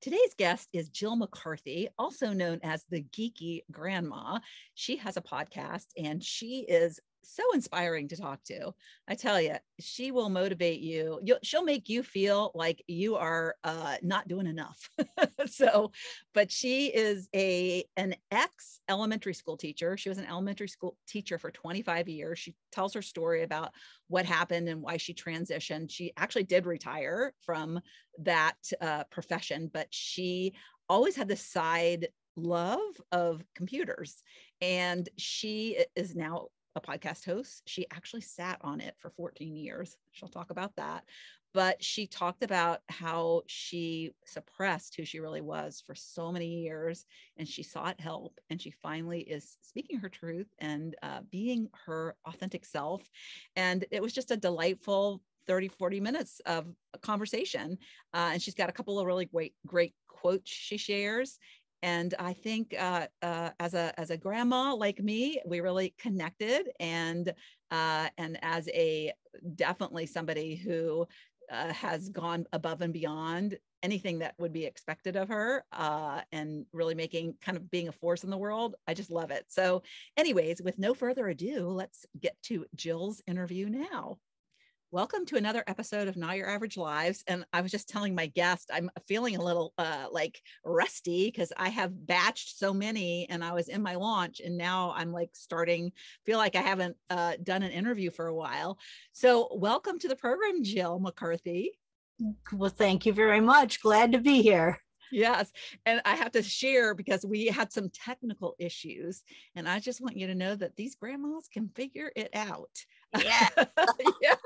Today's guest is Jill McCarthy, also known as the Geeky Grandma. She has a podcast and she is so inspiring to talk to. I tell you, she will motivate you. She'll make you feel like you are not doing enough. But she is an ex-elementary school teacher. She was an elementary school teacher for 25 years. She tells her story about what happened and why she transitioned. She actually did retire from that profession, but she always had this side love of computers. And she is now a podcast host. She actually sat on it for 14 years. She'll talk about that. But she talked about how she suppressed who she really was for so many years, and she sought help, and she finally is speaking her truth and being her authentic self. And it was just a delightful 30-40 minutes of a conversation. And she's got a couple of really great quotes she shares. And I think as a grandma like me, we really connected, and as a definitely somebody who has gone above and beyond anything that would be expected of her, and really being a force in the world. I just love it. So anyways, with no further ado, let's get to Jill's interview now. Welcome to another episode of Not Your Average Lives. And I was just telling my guest, I'm feeling a little rusty because I have batched so many and I was in my launch, and now I'm feel like I haven't done an interview for a while. So welcome to the program, Jill McCarthy. Well, thank you very much. Glad to be here. Yes. And I have to share because we had some technical issues, and I just want you to know that these grandmas can figure it out. Yeah. Yes.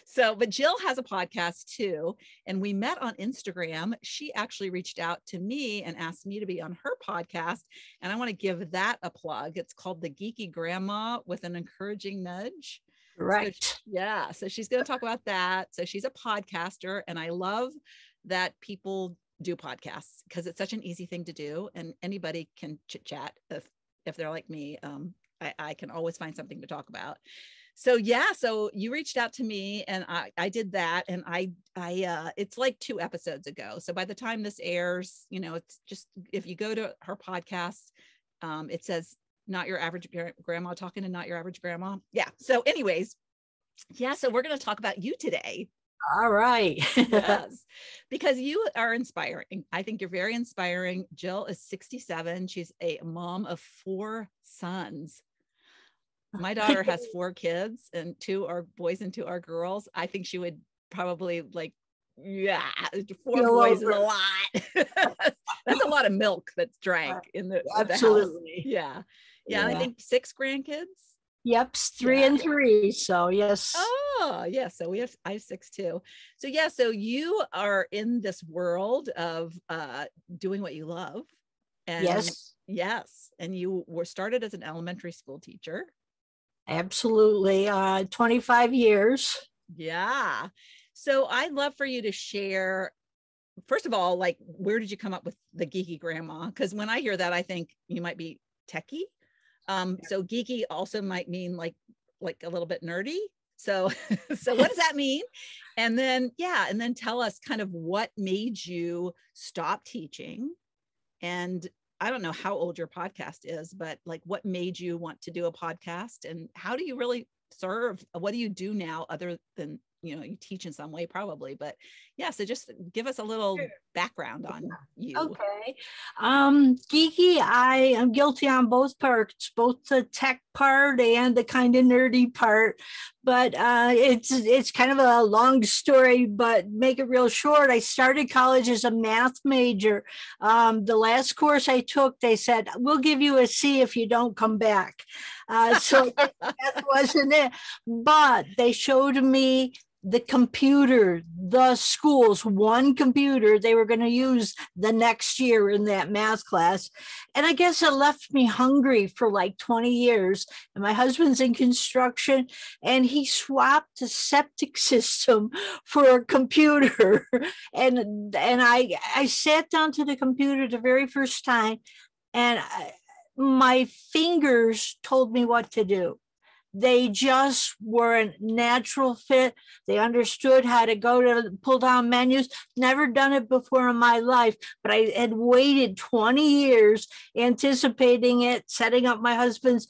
So, but Jill has a podcast too, and we met on Instagram. She actually reached out to me and asked me to be on her podcast, and I want to give that a plug. It's called the Geeky Grandma with an Encouraging Nudge. Right. So she's going to talk about that. So she's a podcaster, and I love that people do podcasts because it's such an easy thing to do, and anybody can chit chat if they're like me. I can always find something to talk about. So you reached out to me, and I did that, and I it's like 2 episodes ago. So by the time this airs, it's just, if you go to her podcast, it says Not Your Average Grandma, talking to Not Your Average Grandma. Yeah. So anyways, so we're going to talk about you today. All right. Yes, because you are inspiring. I think you're very inspiring. Jill is 67. She's a mom of 4 sons. My daughter has 4 kids, and 2 are boys and 2 are girls. I think she would probably 4 boys is a lot. That's a lot of milk that's drank in the Absolutely. The house. Yeah. I think 6 grandkids. Yep, 3 and 3. So yes. Oh, yeah. So I have 6 too. So so you are in this world of doing what you love. And yes. And you were started as an elementary school teacher. Absolutely. 25 years. Yeah. So I'd love for you to share, first of all, where did you come up with the Geeky Grandma? Because when I hear that, I think you might be techie. So geeky also might mean like a little bit nerdy. So what does that mean? And then tell us kind of what made you stop teaching. And I don't know how old your podcast is, but what made you want to do a podcast, and how do you really serve? What do you do now other than, you teach in some way probably, but so just give us a little background on you. Okay. Geeky, I am guilty on both parts, both the tech part and the kind of nerdy part, but it's kind of a long story, but make it real short. I started college as a math major. The last course I took, they said, we'll give you a C if you don't come back. So that wasn't it, but they showed me the computer, the schools, one computer they were going to use the next year in that math class. And I guess it left me hungry for 20 years. And my husband's in construction, and he swapped the septic system for a computer. And I sat down to the computer the very first time, and my fingers told me what to do. they just were a natural fit. They understood how to go to pull down menus. Never done it before in my life, but I had waited 20 years anticipating it, setting up my husband's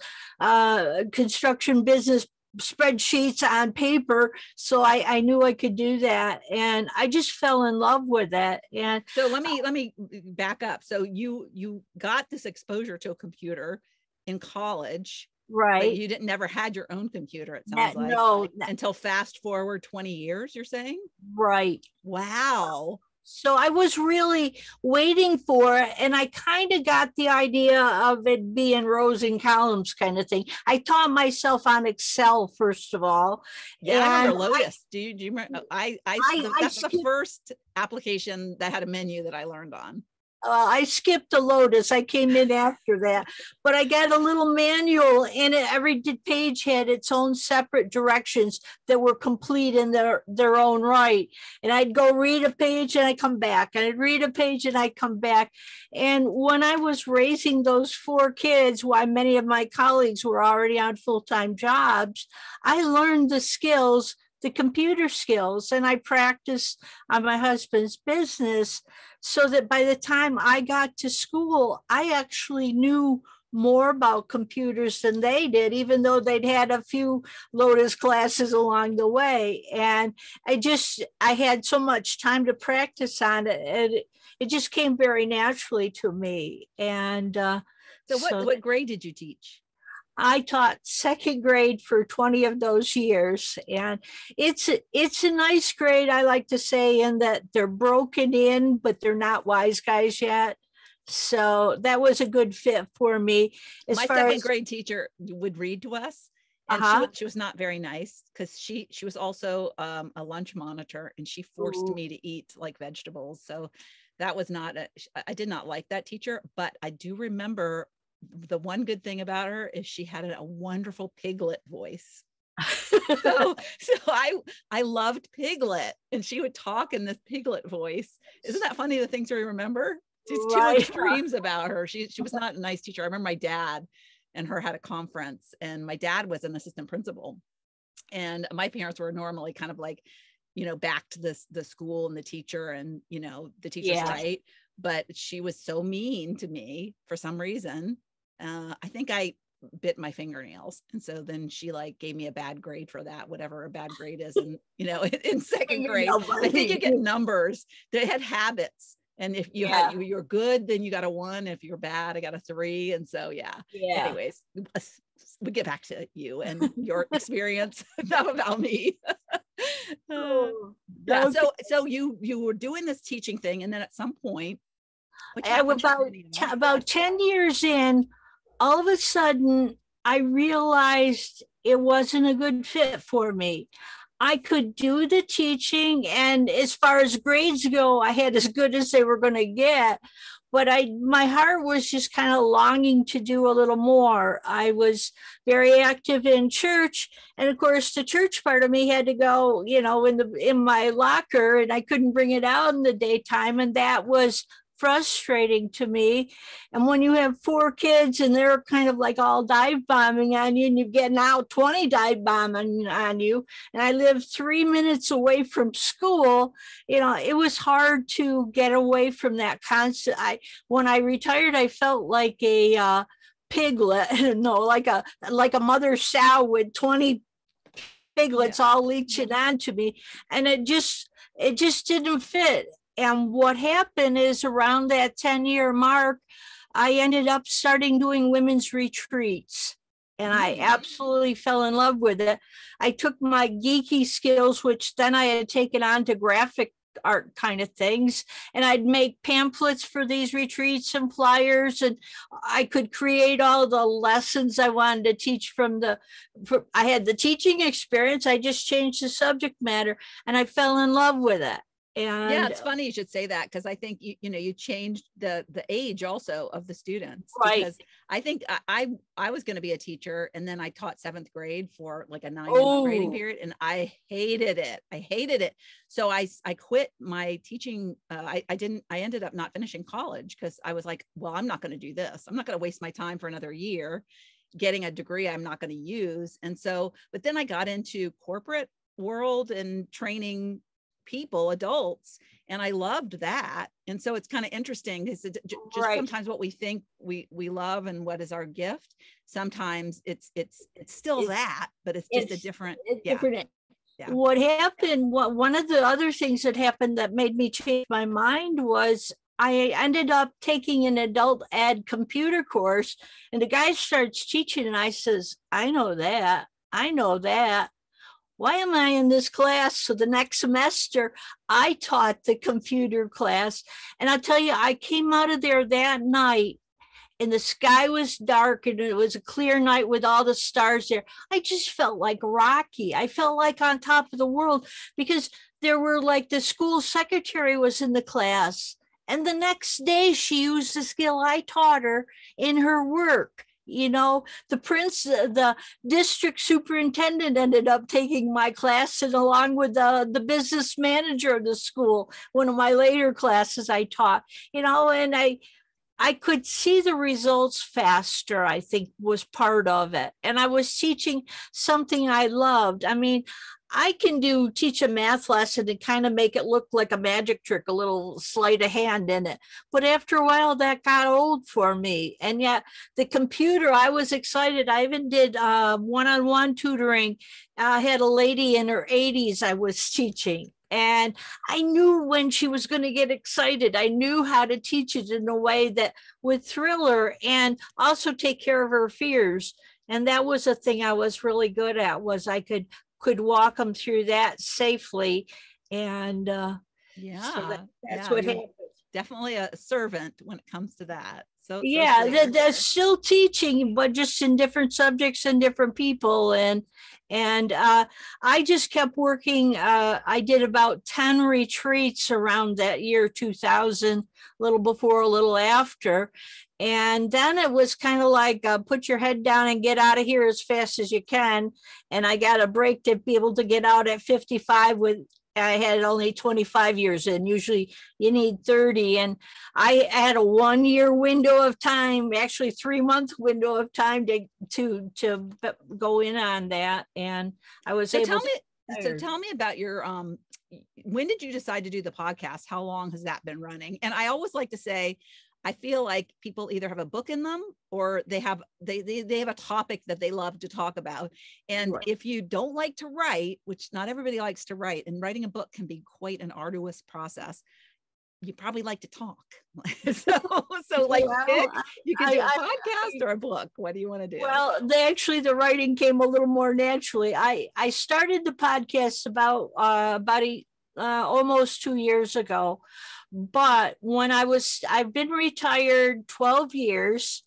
construction business spreadsheets on paper. So I knew I could do that. And I just fell in love with it. And so let me back up. So you got this exposure to a computer in college, right. But you never had your own computer, it sounds like. No. Until fast forward 20 years, you're saying? Right. Wow. So I was really waiting for it, and I kind of got the idea of it being rows and columns kind of thing. I taught myself on Excel, first of all. Yeah, I remember Lotus. Do you remember? That's the first application that had a menu that I learned on. I skipped the Lotus. I came in after that, but I got a little manual, and every page had its own separate directions that were complete in their own right. And I'd go read a page and I come back, and I'd read a page and I come back. And when I was raising those 4 kids, while many of my colleagues were already on full-time jobs, I learned the skills, the computer skills, and I practiced on my husband's business, so that by the time I got to school, I actually knew more about computers than they did, even though they'd had a few Lotus classes along the way. And I had so much time to practice on it, and it just came very naturally to me. And so what grade did you teach? I taught 2nd grade for 20 of those years. And it's a nice grade, I like to say, in that they're broken in, but they're not wise guys yet. So that was a good fit for me. My 2nd grade teacher would read to us. And she was not very nice, because she was also a lunch monitor, and she forced me to eat like vegetables. So that was I did not like that teacher. But I do remember the one good thing about her is she had a wonderful Piglet voice. so I loved Piglet, and she would talk in this Piglet voice. Isn't that funny, the things we remember? Just right. 2 extremes about her. She was not a nice teacher. I remember my dad and her had a conference, and my dad was an assistant principal, and my parents were normally kind of like, back to the school and the teacher, and the teacher's right. But she was so mean to me for some reason. I think I bit my fingernails, and so then she gave me a bad grade for that, whatever a bad grade is. And in 2nd grade, I think you get numbers. They had habits, and if you're good, then you got a 1. If you're bad, I got a 3. And so anyways, we get back to you and your experience, not about me. So you were doing this teaching thing, and then at some point, about 10 years in, all of a sudden I realized it wasn't a good fit for me. I could do the teaching, and as far as grades go, I had as good as they were going to get, but my heart was just kind of longing to do a little more. I was very active in church, and of course the church part of me had to go, in my locker, and I couldn't bring it out in the daytime, and that was frustrating to me. And when you have 4 kids and they're kind of like all dive bombing on you, and you get now 20 dive bombing on you, and I lived 3 minutes away from school, it was hard to get away from that constant. When I retired, I felt like a piglet, like a mother sow with 20 piglets all leeching onto me, and it just didn't fit. And what happened is, around that 10-year mark, I ended up starting doing women's retreats, and I absolutely fell in love with it. I took my geeky skills, which then I had taken on to graphic art kind of things, and I'd make pamphlets for these retreats and flyers, and I could create all the lessons I wanted to teach I had the teaching experience. I just changed the subject matter, and I fell in love with it. And it's funny you should say that, because I think you changed the age also of the students, right? Because I think I was going to be a teacher, and then I taught 7th grade for like a 9-month grading period, and I hated it. So I quit my teaching. I ended up not finishing college, because I was like, well, I'm not going to do this. I'm not going to waste my time for another year. getting a degree I'm not going to use. And so, but then I got into corporate world and training people, adults, and I loved that. And so it's kind of interesting because just sometimes what we think we love and what is our gift, sometimes it's still that, but it's just a different, different. Yeah. What happened, one of the other things that happened that made me change my mind was I ended up taking an adult ed computer course, and the guy starts teaching, and I says, I know that. Why am I in this class? So the next semester, I taught the computer class. And I'll tell you, I came out of there that night, and the sky was dark, and it was a clear night with all the stars there. I just felt like Rocky. I felt like on top of the world, because there were like the school secretary was in the class. And the next day she used the skill I taught her in her work. You know, the district superintendent ended up taking my class, and along with the business manager of the school, one of my later classes I taught, you know, and I could see the results faster, I think was part of it. And I was teaching something I loved. I mean, I can teach a math lesson and kind of make it look like a magic trick, a little sleight of hand in it. But after a while, that got old for me. And yet the computer, I was excited. I even did one-on-one tutoring. I had a lady in her 80s I was teaching. And I knew when she was going to get excited. I knew how to teach it in a way that would thrill her and also take care of her fears. And that was a thing I was really good at, was I could walk them through that safely. And so that's what happened. Definitely a servant when it comes to that. So they're still teaching, but just in different subjects and different people. And I just kept working. I did about 10 retreats around that year 2000, a little before, a little after. And then it was kind of like, put your head down and get out of here as fast as you can. And I got a break to be able to get out at 55 I had only 25 years in. Usually you need 30. And I had a 1-year window of time, actually 3-month window of time to go in on that. And I was able to tell me about your, when did you decide to do the podcast? How long has that been running? And I always like to say, I feel like people either have a book in them or they have a topic that they love to talk about. And if you don't like to write, which not everybody likes to write, and writing a book can be quite an arduous process, you probably like to talk. so like you can do a podcast or a book. What do you want to do? Well, the writing came a little more naturally. I started the podcast about almost 2 years ago. But when I've been retired 12 years,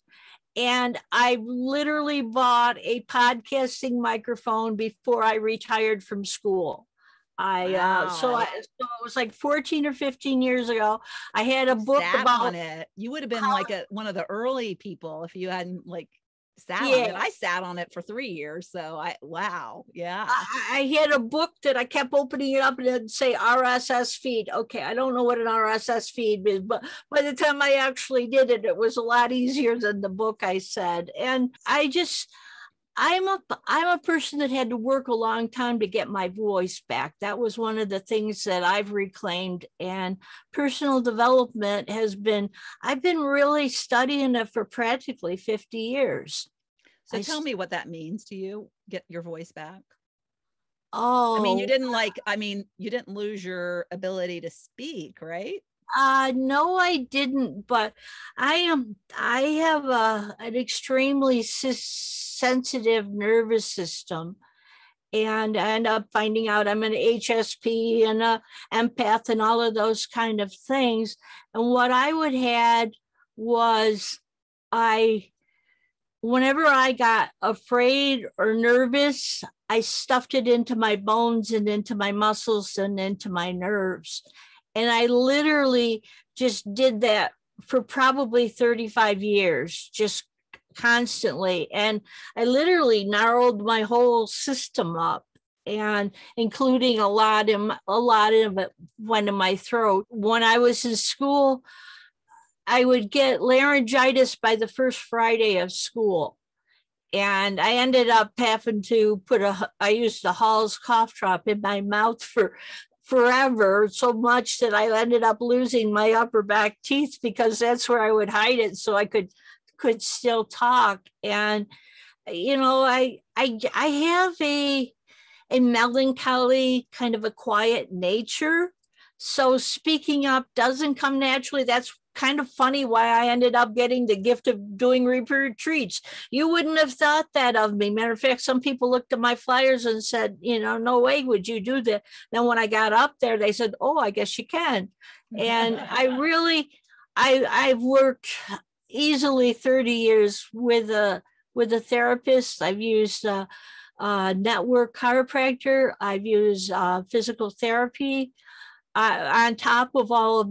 and I literally bought a podcasting microphone before I retired from school. So it was like 14 or 15 years ago. I had a book about it. You would have been like one of the early people if you hadn't sat on it. I sat on it for 3 years. So I had a book that I kept opening it up and it'd say RSS feed. Okay, I don't know what an RSS feed is, but by the time I actually did it, it was a lot easier than the book I said. And I'm a person that had to work a long time to get my voice back. That was one of the things that I've reclaimed. And personal development I've been really studying it for practically 50 years. So tell me what that means to you, get your voice back. Oh, I mean, you didn't lose your ability to speak, right? No, I didn't, but I have an extremely sensitive nervous system, and I end up finding out I'm an HSP and a empath and all of those kind of things. And what I would had was whenever I got afraid or nervous, I stuffed it into my bones and into my muscles and into my nerves. And I literally just did that for probably 35 years, just constantly. And I literally gnarled my whole system up, and including a lot of it went in my throat. When I was in school, I would get laryngitis by the first Friday of school. And I ended up having to I used the Hall's cough drop in my mouth for forever, so much that I ended up losing my upper back teeth because that's where I would hide it so I could still talk. And I have a melancholy, kind of a quiet nature. So speaking up doesn't come naturally. That's kind of funny why I ended up getting the gift of doing retreats. You wouldn't have thought that of me. Matter of fact, some people looked at my flyers and said, no way would you do that. Then when I got up there, they said, oh, I guess you can. And I've worked easily 30 years with a therapist. I've used network chiropractor. I've used physical therapy on top of all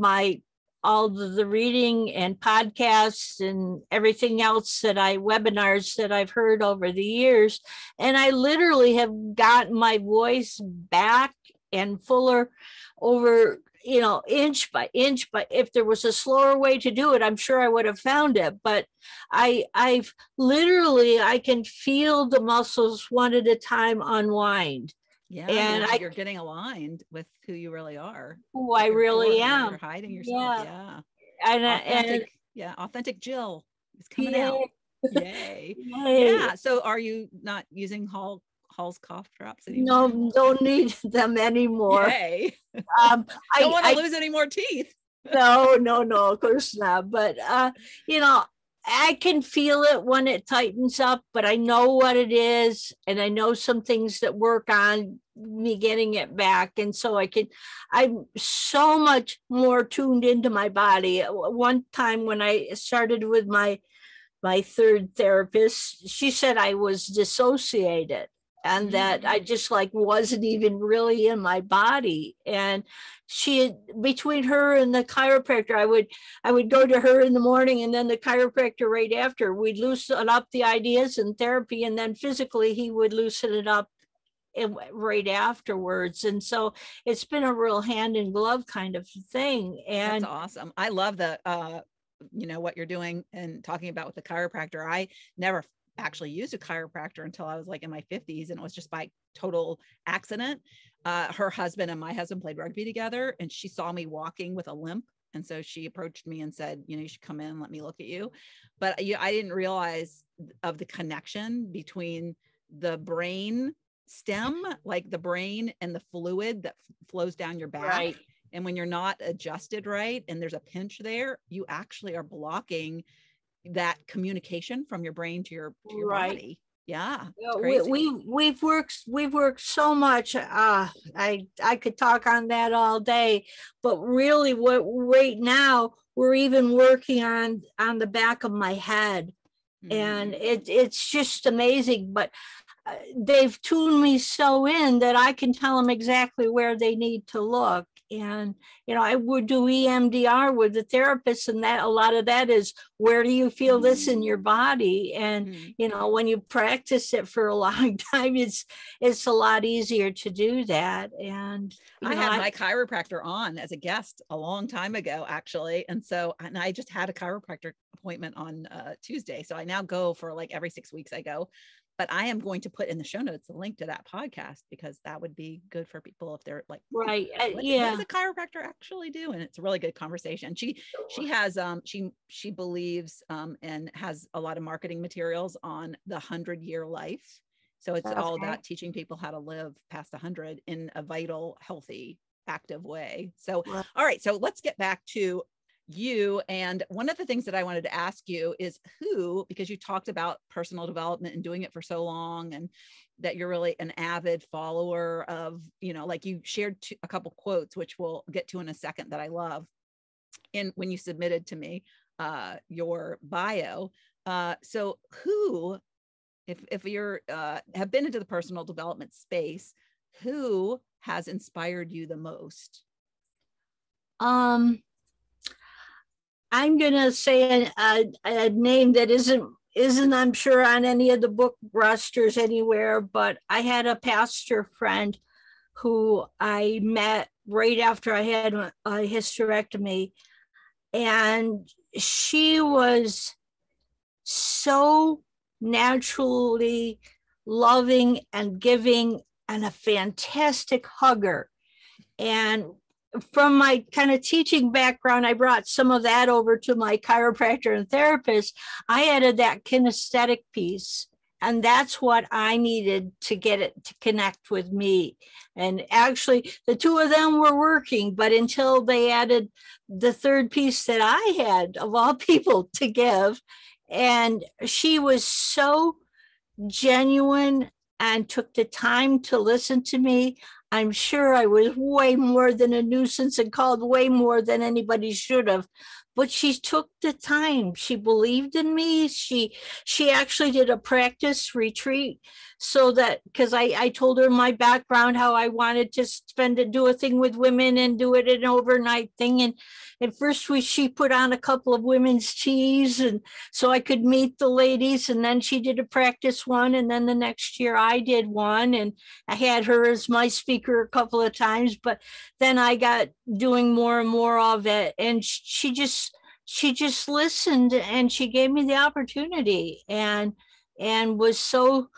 the reading and podcasts and everything else webinars that I've heard over the years. And I literally have gotten my voice back and fuller over, inch by inch. But if there was a slower way to do it, I'm sure I would have found it. But I've literally, I can feel the muscles one at a time unwind. Yeah, and you're getting aligned with who you really are. Who I really am. You're hiding yourself. Yeah. Authentic Jill is coming out. Yay. Yeah. So are you not using Hall's cough drops anymore? No, don't need them anymore. Yay. I don't want to lose any more teeth. No, of course not. But I can feel it when it tightens up, but I know what it is. And I know some things that work on me getting it back. And so I'm so much more tuned into my body. One time when I started with my third therapist, she said I was dissociated and that I just wasn't even really in my body. And between her and the chiropractor, I would go to her in the morning and then the chiropractor right after. We'd loosen up the ideas and therapy, and then physically he would loosen it up right afterwards. And so it's been a real hand in glove kind of thing. And that's awesome. I love the what you're doing and talking about with the chiropractor. I never actually used a chiropractor until I was in my 50s, and it was just by total accident. Her husband and my husband played rugby together, and she saw me walking with a limp. And so she approached me and said, you should come in and let me look at you. But I didn't realize of the connection between the brain stem, like the brain and the fluid that flows down your back. Right. And when you're not adjusted right, and there's a pinch there, you actually are blocking that communication from your brain to your body. Yeah. We've worked so much. I could talk on that all day, but really right now we're even working on the back of my head. And it's just amazing. But they've tuned me so in that I can tell them exactly where they need to look. And, I would do EMDR with the therapist, and that a lot of that is, where do you feel this in your body? And, when you practice it for a long time, it's a lot easier to do that. And I had my chiropractor on as a guest a long time ago, actually. And I just had a chiropractor appointment on Tuesday. So I now go for every 6 weeks I go. But I am going to put in the show notes a link to that podcast, because that would be good for people if they're right. What does a chiropractor actually do? And it's a really good conversation. She has she believes and has a lot of marketing materials on the 100-year life. So it's all about teaching people how to live past 100 in a vital, healthy, active way. So, all right. So let's get back to you. And one of the things that I wanted to ask you is because you talked about personal development and doing it for so long, and that you're really an avid follower of, you shared a couple quotes, which we'll get to in a second, that I love. And when you submitted to me your bio, so who, if you're have been into the personal development space, who has inspired you the most? I'm going to say a name that isn't I'm sure on any of the book rosters anywhere, but I had a pastor friend who I met right after I had a hysterectomy, and she was so naturally loving and giving and a fantastic hugger. And from my kind of teaching background, I brought some of that over to my chiropractor and therapist. I added that kinesthetic piece. And that's what I needed to get it to connect with me. And actually, the two of them were working, but until they added the third piece that I had, of all people, to give. And she was so genuine and took the time to listen to me. I'm sure I was way more than a nuisance and called way more than anybody should have. But she took the time. She believed in me. She actually did a practice retreat so that, because I told her my background, how I wanted to do a thing with women and do it an overnight thing. And at first she put on a couple of women's teas and so I could meet the ladies. And then she did a practice one. And then the next year I did one. And I had her as my speaker a couple of times, but then I got doing more and more of it. And she just listened and she gave me the opportunity and was so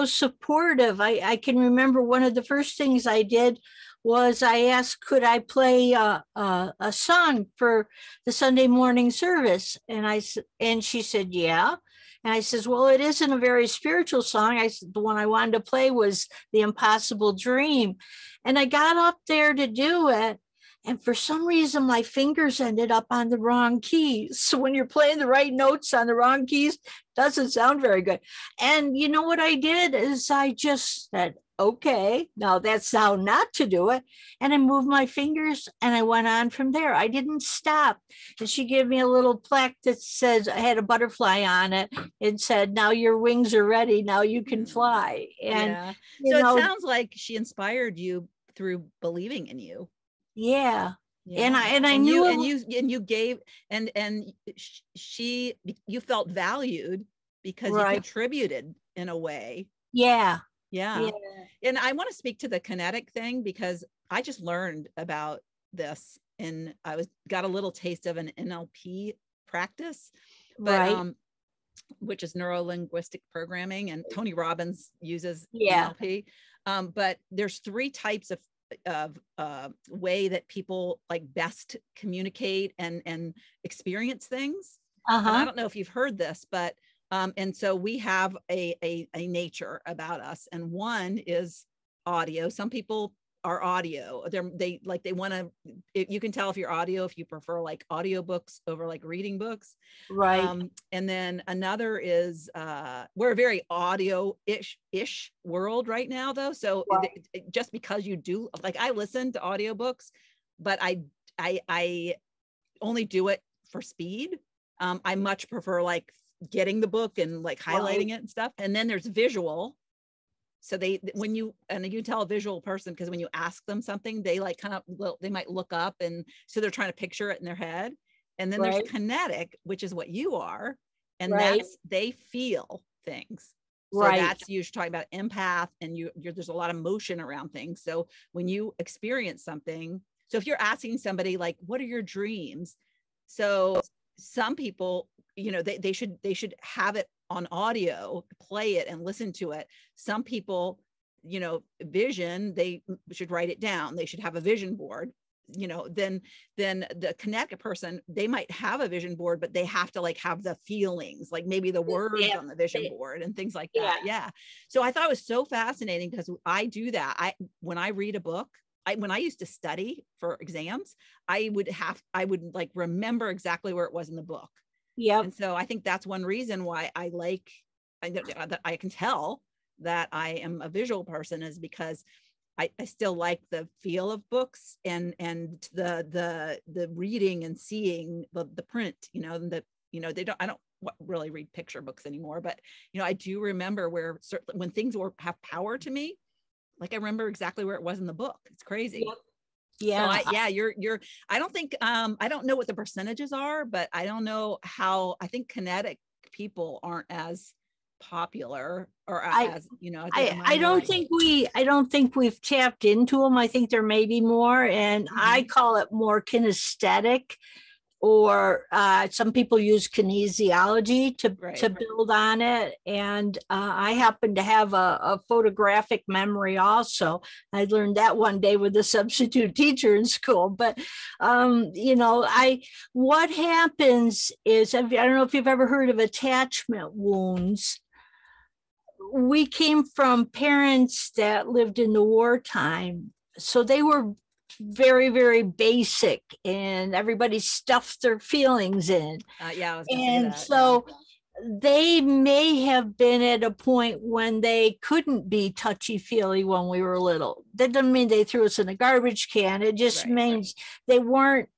supportive. I can remember one of the first things I did was I asked, could I play a song for the Sunday morning service? And she said, yeah. And I says, well, it isn't a very spiritual song. I said, the one I wanted to play was The Impossible Dream. And I got up there to do it. And for some reason, my fingers ended up on the wrong keys. So when you're playing the right notes on the wrong keys, it doesn't sound very good. And you know what I did is I just said, okay, now that's how not to do it. And I moved my fingers and I went on from there. I didn't stop. And she gave me a little plaque that says, I had a butterfly on it. It said, now your wings are ready. Now you can fly. And yeah. So it sounds like she inspired you through believing in you. Yeah. Yeah. And I knew you gave and you felt valued because right. you contributed in a way. Yeah. And I want to speak to the kinetic thing because I just learned about this and got a little taste of an NLP practice, but right. Which is neuro-linguistic programming, and Tony Robbins uses yeah. NLP. But there's 3 types of way that people like best communicate and experience things. And I don't know if you've heard this, but and so we have a nature about us, and one is audio. Some people are audio. They want to. You can tell if you're audio if you prefer like audiobooks over like reading books, right? And then another is we're a very audio-ish world right now, though. So right. Just because you do, like, I listen to audiobooks, but I only do it for speed. I much prefer like getting the book and like highlighting it and stuff. And then there's visual. So when you tell a visual person, because when you ask them something, they like they might look up, and so they're trying to picture it in their head. And then there's kinetic, which is what you are, and that's they feel things. So that's you're talking about empath, and there's a lot of motion around things. So when you experience something, so if you're asking somebody like, "What are your dreams?" So some people, they should have it on audio, play it and listen to it. Some people, vision, they should write it down. They should have a vision board. Then the kinetic person, they might have a vision board, but they have to like have the feelings, like maybe the words on the vision board and things like that. Yeah. So I thought it was so fascinating because I do that. When I read a book, when I used to study for exams, I would like remember exactly where it was in the book. Yeah. And so I think that's one reason why I can tell that I am a visual person, is because I still like the feel of books and the reading and seeing the print, I don't really read picture books anymore, but I do remember when things have power to me, like I remember exactly where it was in the book. It's crazy. Yep. Yeah. So you're, I don't think, I don't know what the percentages are, but I don't know how, I think kinetic people aren't as popular or as, I don't think we've tapped into them. I think there may be more, and I call it more kinesthetic. or some people use kinesiology to Right. build on it. And I happen to have a photographic memory also. I learned that one day with a substitute teacher in school. But what happens is, I don't know if you've ever heard of attachment wounds. We came from parents that lived in the wartime, so they were very, very basic, and everybody stuffed their feelings in. Yeah, I was gonna say And that. so they may have been at a point when they couldn't be touchy-feely when we were little. That doesn't mean they threw us in a garbage can. It just means they weren't.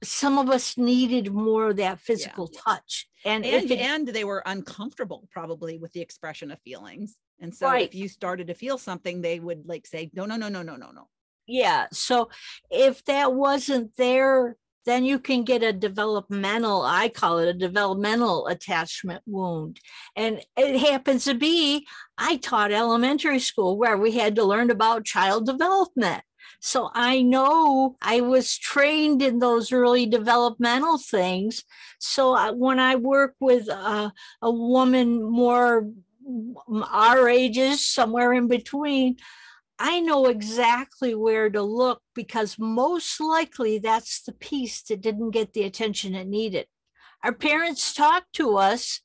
Some of us needed more of that physical touch. And they were uncomfortable probably with the expression of feelings. And so if you started to feel something, they would like say, no. Yeah. So if that wasn't there, then you can get a developmental, I call it a developmental attachment wound. And it happens to be, I taught elementary school where we had to learn about child development. So I know I was trained in those early developmental things. So when I work with a woman more our ages, somewhere in between, I know exactly where to look, because most likely that's the piece that didn't get the attention it needed. Our parents talked to us,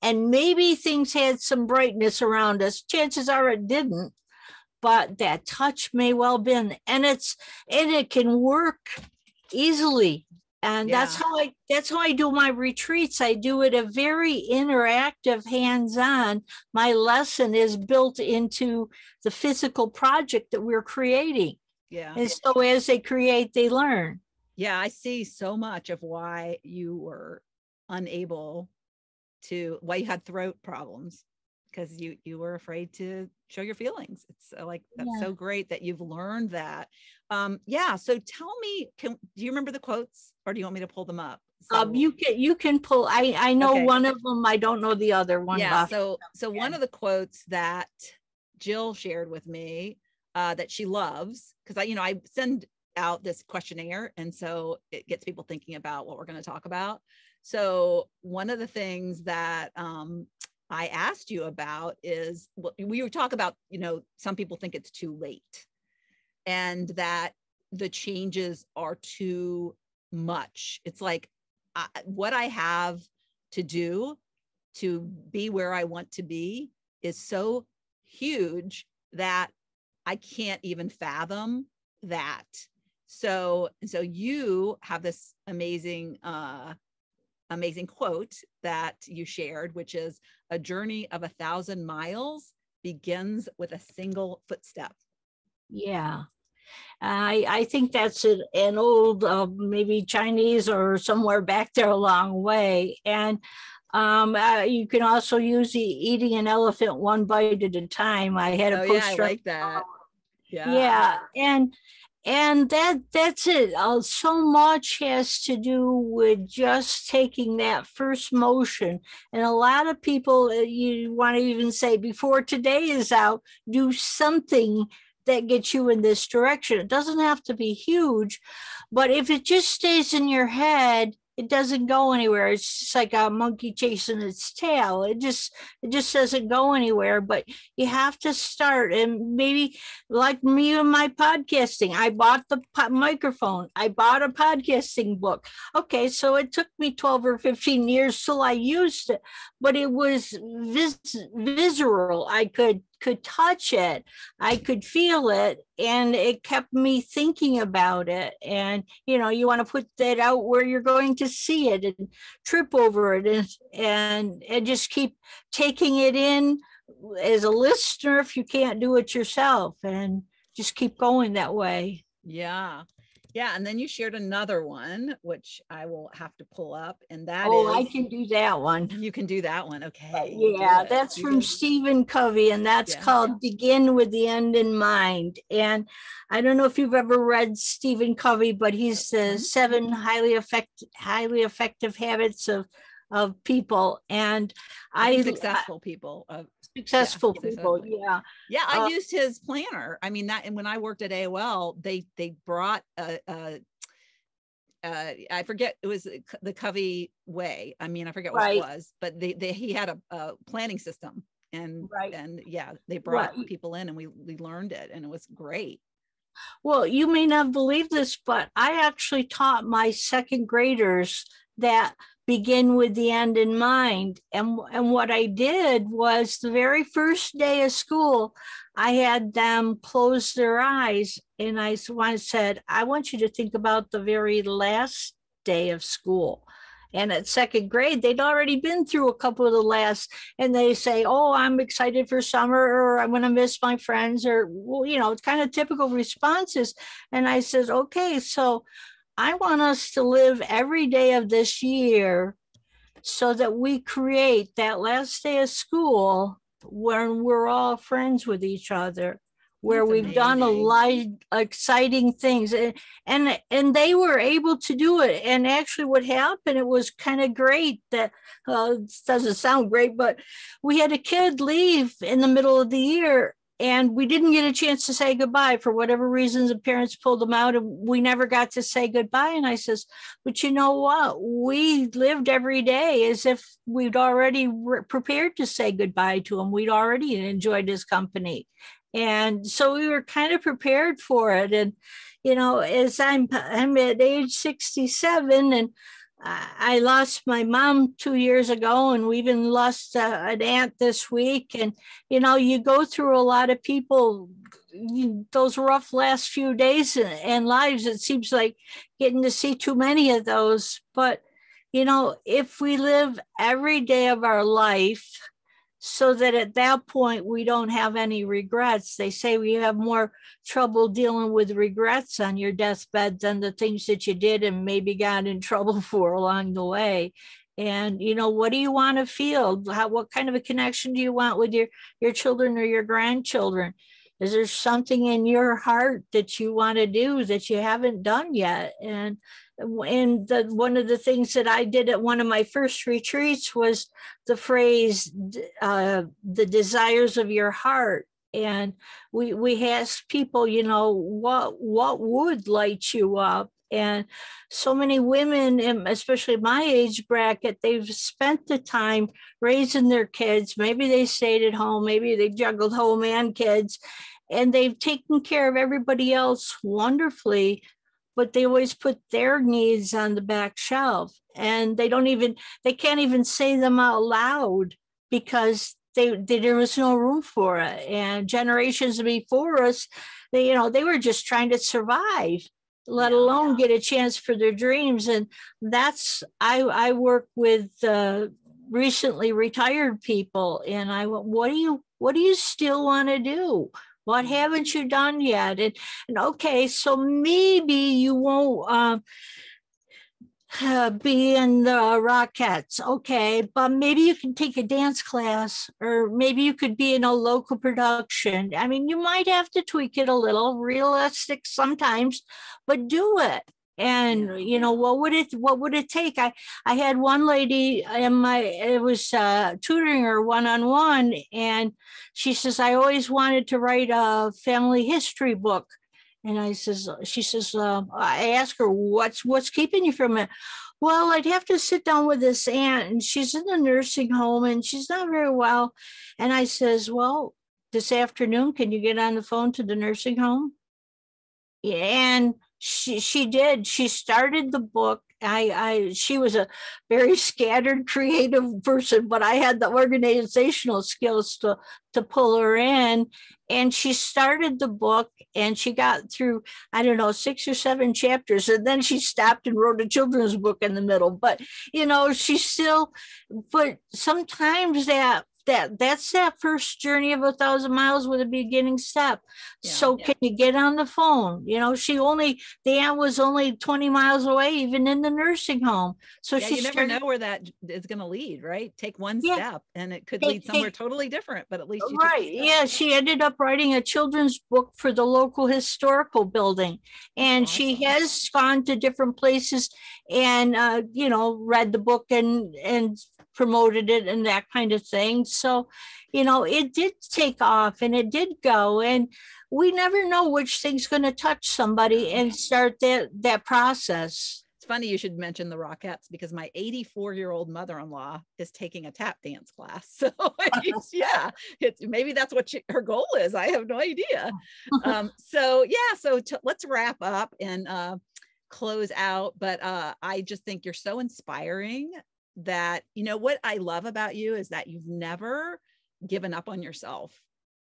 and maybe things had some brightness around us. Chances are it didn't, but that touch may well been, and it can work easily. And that's how I do my retreats. I do it a very interactive, hands-on. My lesson is built into the physical project that we're creating. Yeah. And so as they create, they learn. Yeah, I see so much of why you were unable to, why you had throat problems, because you were afraid to show your feelings. It's that's so great that you've learned that. So tell me, do you remember the quotes, or do you want me to pull them up? So, you can pull. I know one of them. I don't know the other one. Yeah. So one of the quotes that Jill shared with me that she loves, because I send out this questionnaire, and so it gets people thinking about what we're going to talk about. So one of the things that I asked you about is, we would talk about, some people think it's too late, and that the changes are too much. It's like what I have to do to be where I want to be is so huge that I can't even fathom that. So you have this amazing quote that you shared, which is, a journey of 1,000 miles begins with a single footstep. Yeah. I think that's an old, maybe Chinese or somewhere back there a long way. And you can also use eating an elephant one bite at a time. I had a poster. I like that. Yeah. And that's it. So much has to do with just taking that first motion. And a lot of people, you want to even say, before today is out, do something that gets you in this direction. It doesn't have to be huge, but if it just stays in your head, it doesn't go anywhere. It's just like a monkey chasing its tail. It just doesn't go anywhere. But you have to start. And maybe like me and my podcasting, I bought the microphone. I bought a podcasting book. Okay, so it took me 12 or 15 years till I used it, but it was visceral. I could touch it, I could feel it, and it kept me thinking about it. And you want to put that out where you're going to see it and trip over it, and just keep taking it in as a listener if you can't do it yourself, and just keep going that way. Yeah. And then you shared another one, which I will have to pull up. And that I can do that one. You can do that one. Okay. Yeah, that's from Stephen Covey, and that's called Begin with the End in Mind. And I don't know if you've ever read Stephen Covey, but he's the 7 highly effective habits of people. And successful people. Successful people. Yeah. Yeah. I used his planner. I mean, and when I worked at AOL, they brought I forget, it was the Covey way. I mean, I forget what it Right. was, but he had a planning system, and Right. and yeah, they brought Right. people in and we learned it, and it was great. Well, you may not believe this, but I actually taught my second graders that begin with the end in mind. And what I did was the very first day of school, I had them close their eyes. And I said, I want you to think about the very last day of school. And at second grade, they'd already been through a couple of the last, and they say, oh, I'm excited for summer, or I'm going to miss my friends, or, well, it's kind of typical responses. And I said, okay, so I want us to live every day of this year so that we create that last day of school when we're all friends with each other, where That's we've done a amazing. lot of exciting things, and they were able to do it. And actually what happened, it was kind of great that it doesn't sound great, but we had a kid leave in the middle of the year, and we didn't get a chance to say goodbye for whatever reasons. The parents pulled them out, and we never got to say goodbye. And I says, but you know what? We lived every day as if we'd already prepared to say goodbye to him. We'd already enjoyed his company. And so we were kind of prepared for it. And, as I'm at age 67, and I lost my mom 2 years ago, and we even lost an aunt this week. And, you go through a lot of people, those rough last few days and lives. It seems like getting to see too many of those. But, if we live every day of our life so that at that point we don't have any regrets. They say we have more trouble dealing with regrets on your deathbed than the things that you did and maybe got in trouble for along the way. And, what do you want to feel? What kind of a connection do you want with your children or your grandchildren? Is there something in your heart that you want to do that you haven't done yet? And one of the things that I did at one of my first retreats was the phrase, the desires of your heart. And we asked people, what would light you up? And so many women, especially my age bracket, they've spent the time raising their kids. Maybe they stayed at home, maybe they juggled home and kids, and they've taken care of everybody else wonderfully, but they always put their needs on the back shelf, and they can't even say them out loud because there was no room for it. And generations before us, they were just trying to survive, let alone get a chance for their dreams. And I work with recently retired people, and I went, what do you still want to do? What haven't you done yet? And okay, so maybe you won't be in the Rockettes, okay, but maybe you can take a dance class, or maybe you could be in a local production. I mean, you might have to tweak it a little, realistic sometimes, but do it. And what would it take? I had one lady it was tutoring her one-on-one, and she says, I always wanted to write a family history book. And she says, I asked her, what's keeping you from it? Well, I'd have to sit down with this aunt, and she's in the nursing home, and she's not very well. And I says, well, this afternoon, can you get on the phone to the nursing home? And she did. She started the book. She was a very scattered, creative person, but I had the organizational skills to pull her in. And she started the book, and she got through, I don't know, 6 or 7 chapters. And then she stopped and wrote a children's book in the middle. But, but sometimes that's that first journey of 1,000 miles with a beginning step. Can you get on the phone? The aunt was only 20 miles away, even in the nursing home. So you never know where that is going to lead, right? Take one step, and it could lead somewhere totally different, but at least you took the step. Yeah, she ended up writing a children's book for the local historical building, and she has gone to different places and read the book and promoted it and that kind of thing. So, it did take off, and it did go, and we never know which thing's going to touch somebody and start that process. It's funny you should mention the Rockettes, because my 84-year-old mother-in-law is taking a tap dance class. So yeah, maybe that's what her goal is. I have no idea. So let's wrap up and close out. But I just think you're so inspiring that, you know, what I love about you is that you've never given up on yourself.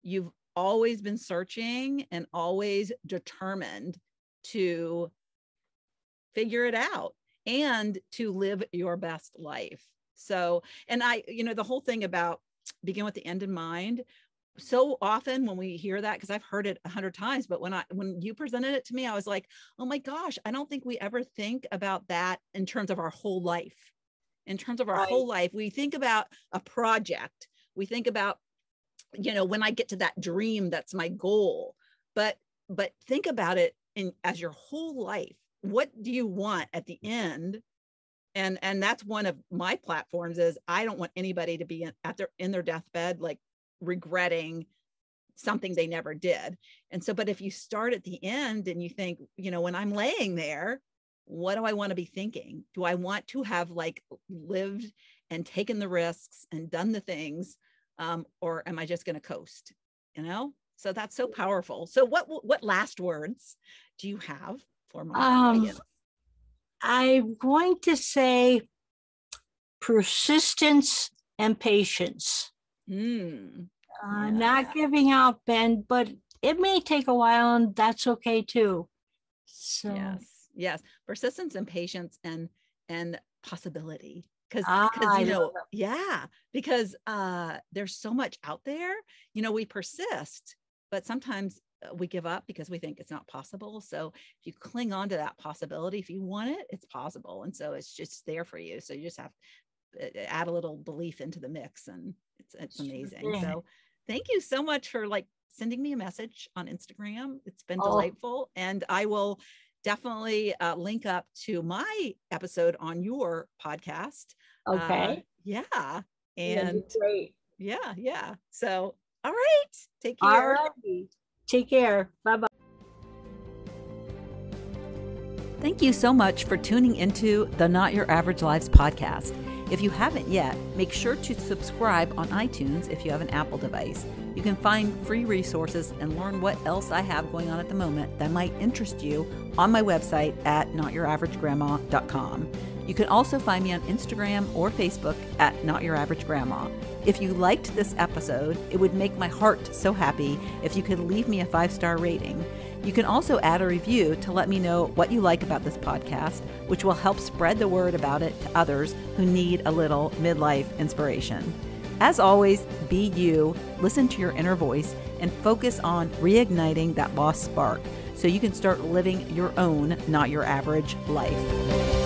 You've always been searching and always determined to figure it out and to live your best life. So, and the whole thing about begin with the end in mind, so often when we hear that, because I've heard it 100 times, but when you presented it to me, I was like, oh my gosh, I don't think we ever think about that in terms of our whole life. In terms of our whole life, we think about a project. We think about, when I get to that dream, that's my goal. But think about it as your whole life. What do you want at the end? And that's one of my platforms is I don't want anybody to be in their deathbed, like regretting something they never did. And so, but if you start at the end and you think, when I'm laying there, what do I want to be thinking? Do I want to have like lived and taken the risks and done the things? Or am I just going to coast? So that's so powerful. So what last words do you have for my audience? I'm going to say persistence and patience. Not giving up, but it may take a while, and that's okay too. So yes, persistence and patience and possibility. Because there's so much out there. We persist, but sometimes we give up because we think it's not possible. So if you cling on to that possibility, if you want it, it's possible. And so it's just there for you. So you just have to add a little belief into the mix, and it's amazing. So thank you so much for sending me a message on Instagram. It's been delightful. And I will definitely link up to my episode on your podcast. Okay. And great. Yeah. So, all right. Take care. All right. Take care. Bye-bye. Thank you so much for tuning into the Not Your Average Lives podcast. If you haven't yet, make sure to subscribe on iTunes if you have an Apple device. You can find free resources and learn what else I have going on at the moment that might interest you on my website at notyouraverage.grandma.com. You can also find me on Instagram or Facebook at Not Your Average Grandma. If you liked this episode, it would make my heart so happy if you could leave me a 5-star rating. You can also add a review to let me know what you like about this podcast, which will help spread the word about it to others who need a little midlife inspiration. As always, be you, listen to your inner voice, and focus on reigniting that lost spark so you can start living your own Not Your Average life.